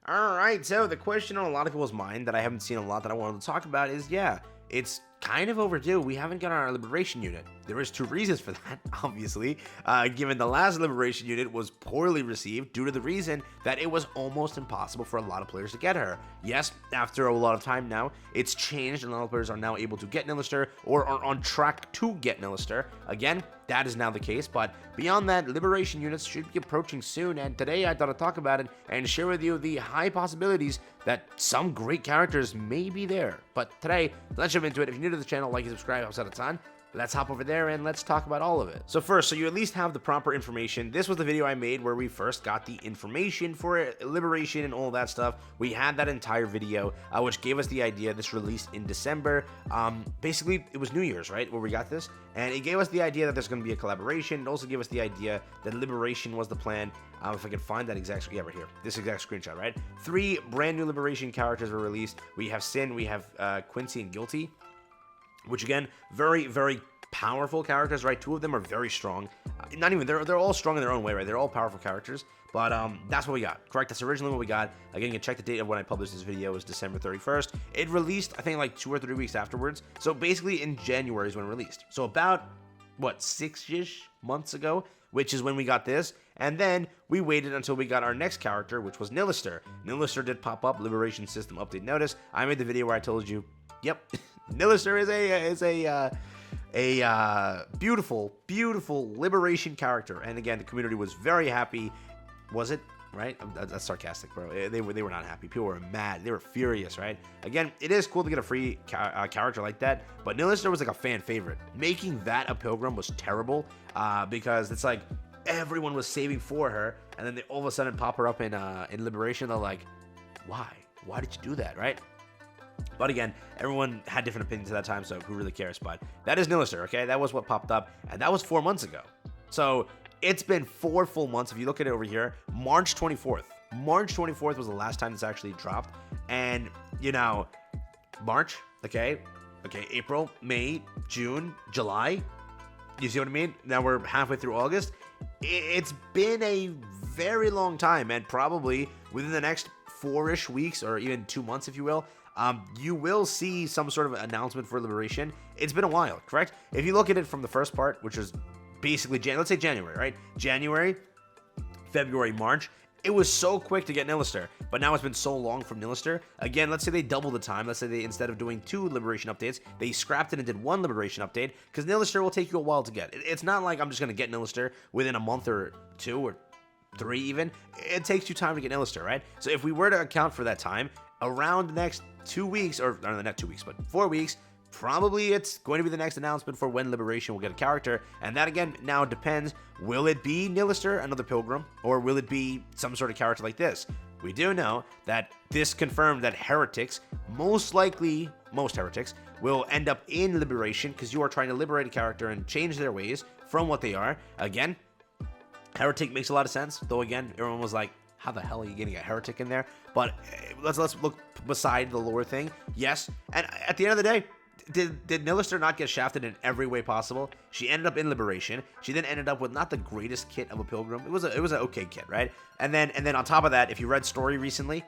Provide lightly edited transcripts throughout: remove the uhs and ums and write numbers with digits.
Alright, so the question on a lot of people's mind that I haven't seen a lot that I wanted to talk about is, yeah, it's kind of overdue. We haven't got our liberation unit. There is two reasons for that, obviously, given the last liberation unit was poorly received due to the reason that it was almost impossible for a lot of players to get her. Yes, after a lot of time now, it's changed and a lot of players are now able to get Nilister or are on track to get Nilister. Again, that is now the case, but beyond that, liberation units should be approaching soon, and today I thought I'd talk about it and share with you the high possibilities that some great characters may be there. But today, let's jump into it. If you're new to the channel, like and subscribe, helps out a ton. Let's hop over there and let's talk about all of it. So first, so you at least have the proper information. This was the video I made where we first got the information for liberation and all that stuff. We had that entire video, which gave us the idea. This released in December. Basically, it was New Year's, right, where we got this. And it gave us the idea that there's going to be a collaboration. It also gave us the idea that liberation was the plan. If I can find that exact, yeah, right here, this exact screenshot, right? 3 brand new liberation characters were released. We have Sin, we have Quincy and Guilty, which again, very, very powerful characters, right? 2 of them are very strong. Not even, they're all strong in their own way, right? They're all powerful characters, but that's what we got, correct? That's originally what we got. Again, you can check the date of when I published this video. It was December 31st. It released, I think, like 2 or 3 weeks afterwards. So basically in January is when it released. So about, what, 6-ish months ago, which is when we got this. And then we waited until we got our next character, which was Nilister. Nilister did pop up, Liberation System Update Notice. I made the video where I told you, yep, Nilister is a beautiful, beautiful liberation character. And again, the community was very happy. Was it? Right? That's sarcastic, bro. They were not happy. People were mad. They were furious, right? Again, it is cool to get a free character like that, but Nilister was like a fan favorite. Making that a Pilgrim was terrible because it's like everyone was saving for her, and then they all of a sudden pop her up in Liberation. They're like, why? Why did you do that, right? But again, everyone had different opinions at that time, so who really cares? But that is Nilister, okay? That was what popped up, and that was 4 months ago. So it's been 4 full months. If you look at it over here, March 24th. March 24th was the last time this actually dropped. And, you know, March, okay, April, May, June, July. You see what I mean? Now we're halfway through August. It's been a very long time, and probably within the next 4-ish weeks, or even 2 months, if you will, you will see some sort of announcement for Liberation. It's been a while, correct? If you look at it from the first part, which is basically, let's say January, right? January, February, March. It was so quick to get Nilister, but now it's been so long from Nilister. Again, let's say they double the time. Let's say they, instead of doing 2 Liberation updates, they scrapped it and did 1 Liberation update, because Nilister will take you a while to get. It's not like I'm just going to get Nilister within a month or 2 or 3 even. It takes you time to get Nilister, right? So if we were to account for that time, around the next 2 weeks, or not 2 weeks, but 4 weeks, probably it's going to be the next announcement for when Liberation will get a character, and that again now depends. Will it be Nilister, another Pilgrim, or will it be some sort of character like this? We do know that this confirmed that heretics, most likely, most heretics, will end up in Liberation, because you are trying to liberate a character and change their ways from what they are. Again, heretic makes a lot of sense, though again, everyone was like, how the hell are you getting a heretic in there? But let's look beside the lore thing. Yes, and at the end of the day, did Nilister not get shafted in every way possible? She ended up in Liberation. She then ended up with not the greatest kit of a Pilgrim. It was an okay kit, right? And then on top of that, if you read Story recently,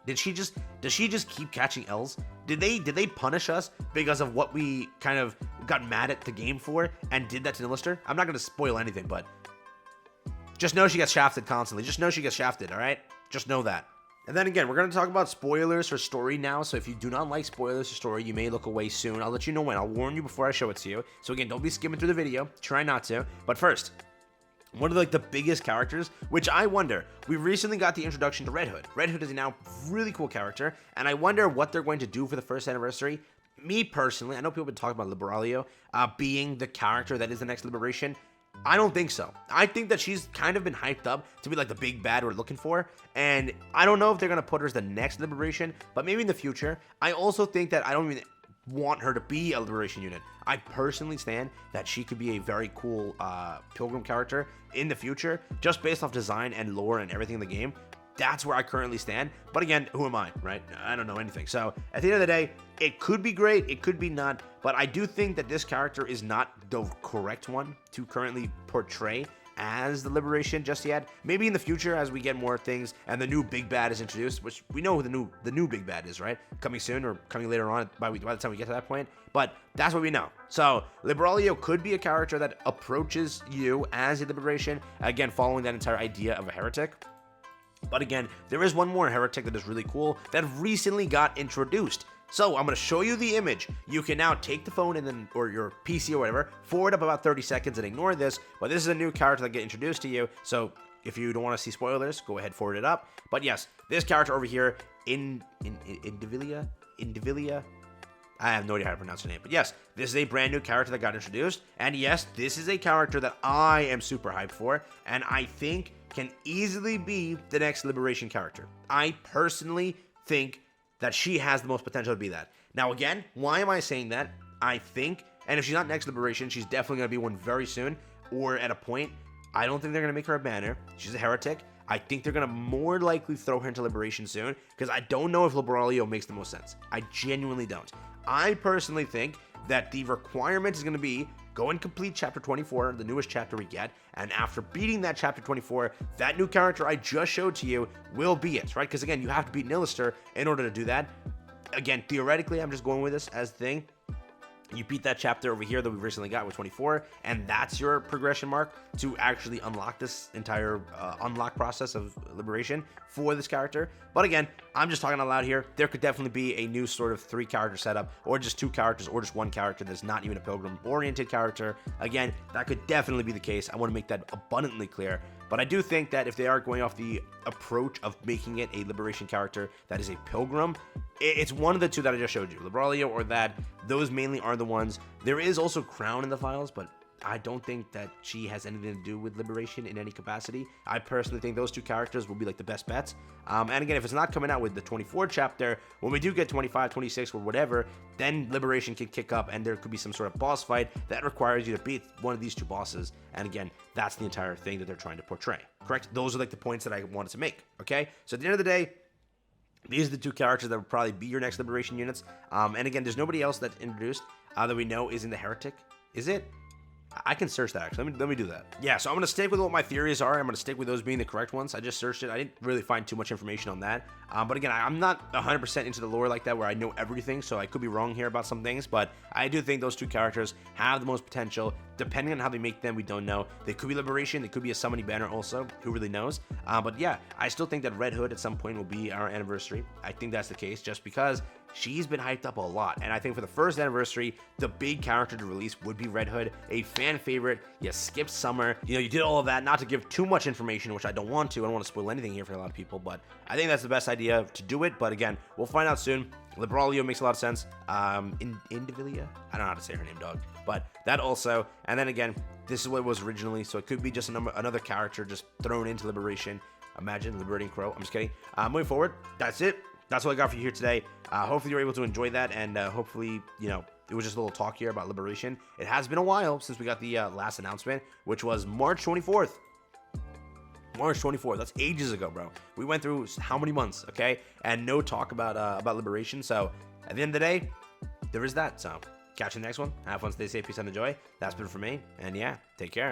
does she just keep catching L's? Did they punish us because of what we kind of got mad at the game for and did that to Nilister? I'm not going to spoil anything, but just know she gets shafted constantly. Just know she gets shafted, all right? Just know that. And then again, we're going to talk about spoilers for Story now, so if you do not like spoilers for Story, you may look away soon. I'll let you know when. I'll warn you before I show it to you. So again, don't be skimming through the video. Try not to. But first, one of the biggest characters, which I wonder, we recently got the introduction to Red Hood. Red Hood is a now really cool character, and I wonder what they're going to do for the 1st anniversary. Me personally, I know people have been talking about Liberalio being the character that is the next Liberation. I don't think so. I think that she's kind of been hyped up to be like the big bad we're looking for, and I don't know if they're going to put her as the next Liberation, but maybe in the future. I also think that I don't even want her to be a Liberation unit. I personally stand that she could be a very cool Pilgrim character in the future, just based off design and lore and everything in the game. That's where I currently stand. But again, who am I, right? I don't know anything. So at the end of the day, it could be great, it could be not, but I do think that this character is not the correct one to currently portray as the Liberation just yet. Maybe in the future as we get more things and the new big bad is introduced, which we know who the new big bad is, right? Coming soon or coming later on by the time we get to that point. But that's what we know. So Liberalio could be a character that approaches you as a Liberation, again following that entire idea of a heretic. But again, there is one more heretic that is really cool that recently got introduced. So I'm going to show you the image. You can now take the phone and then, or your PC or whatever, forward up about 30 seconds and ignore this. But this is a new character that get introduced to you. So if you don't want to see spoilers, go ahead, forward it up. But yes, this character over here, Indivilia, I have no idea how to pronounce her name. But yes, this is a brand new character that got introduced. And yes, this is a character that I am super hyped for. And I think can easily be the next Liberation character. I personally think that she has the most potential to be that. Now again, why am I saying that? I think, and if she's not next Liberation, she's definitely going to be one very soon, or at a point. I don't think they're going to make her a banner. She's a heretic. I think they're going to more likely throw her into Liberation soon, because I don't know if Liberalio makes the most sense. I genuinely don't. I personally think that the requirement is going to be go and complete chapter 24, the newest chapter we get, and after beating that chapter 24, that new character I just showed to you will be it, right? Because again, you have to beat Nilister in order to do that. Again, theoretically, I'm just going with this as the thing. You beat that chapter over here that we recently got with 24, and that's your progression mark to actually unlock this entire unlock process of Liberation for this character. But again, I'm just talking out loud here. There could definitely be a new sort of 3-character setup, or just 2 characters, or just 1 character that's not even a Pilgrim-oriented character. Again, that could definitely be the case. I want to make that abundantly clear. But I do think that if they are going off the approach of making it a Liberation character that is a Pilgrim, it's one of the 2 that I just showed you, Liberalio or that. Those mainly are the ones. There is also Crown in the files, but I don't think that she has anything to do with Liberation in any capacity. I personally think those 2 characters will be like the best bets. And again, if it's not coming out with the 24 chapter, when we do get 25, 26, or whatever, then Liberation can kick up and there could be some sort of boss fight that requires you to beat one of these 2 bosses. And again, that's the entire thing that they're trying to portray. Correct? Those are like the points that I wanted to make. Okay? So at the end of the day, these are the 2 characters that will probably be your next Liberation units. And again, there's nobody else that's introduced that we know is in the heretic. Is it? I can search that actually. Let me do that. Yeah, so I'm going to stick with what my theories are. I'm going to stick with those being the correct ones. I just searched it. I didn't really find too much information on that. But again, I'm not 100% into the lore like that where I know everything, so I could be wrong here about some things. But I do think those 2 characters have the most potential. Depending on how they make them, we don't know. They could be Liberation. They could be a summoning banner also. Who really knows? But yeah, I still think that Red Hood at some point will be our anniversary. I think that's the case just because she's been hyped up a lot. And I think for the first anniversary, the big character to release would be Red Hood, a fan favorite. You skipped summer. You know, you did all of that, not to give too much information, which I don't want to. I don't want to spoil anything here for a lot of people, but I think that's the best idea to do it. But again, we'll find out soon. Liberalio makes a lot of sense. Indivilia? I don't know how to say her name, dog. But that also, and then again, this is what it was originally, so it could be just another character just thrown into Liberation. Imagine liberating Crow. I'm just kidding. Moving forward, that's it. That's what I got for you here today. Hopefully you're able to enjoy that, and hopefully, you know, it was just a little talk here about Liberation. It has been a while since we got the last announcement, which was March 24th. March 24th. That's ages ago, bro. We went through how many months, okay? And no talk about Liberation. So at the end of the day, there is that. So catch you in the next one. Have fun, stay safe, peace, and enjoy. That's been for me. And yeah, take care.